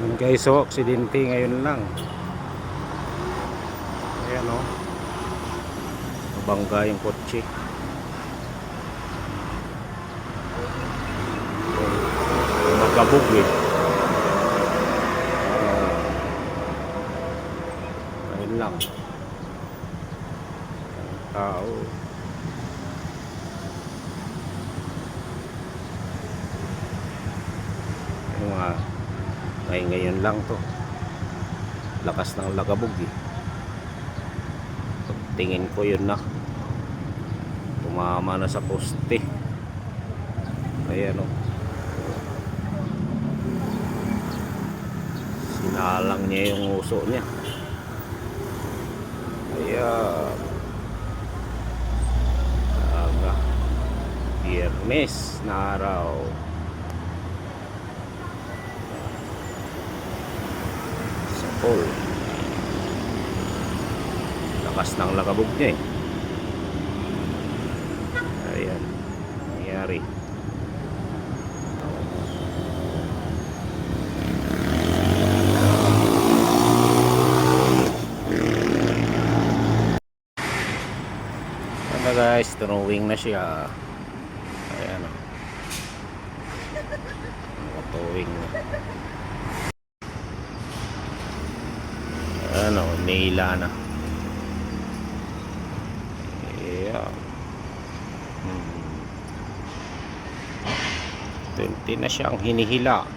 Yun guys, so aksidente ngayon lang. Ayan o, nabangga yung kotse. Magkabog eh. Ayun lang. Tao. Yung mga ngayon lang to. Lakas ng lagabog eh. Tingin ko yun na. Tumama na sa poste. Ayan o. Sinalang niya yung uso niya. Ayan. Aga. Biyernes na araw. Sa pole. Lakas ng lagabog niya eh. Ayan. Nangyari. Ano guys, tunuwing na siya. Ayan o. Tuwing na. Ano, nila na. Yeah. 20 na siyang hinihila.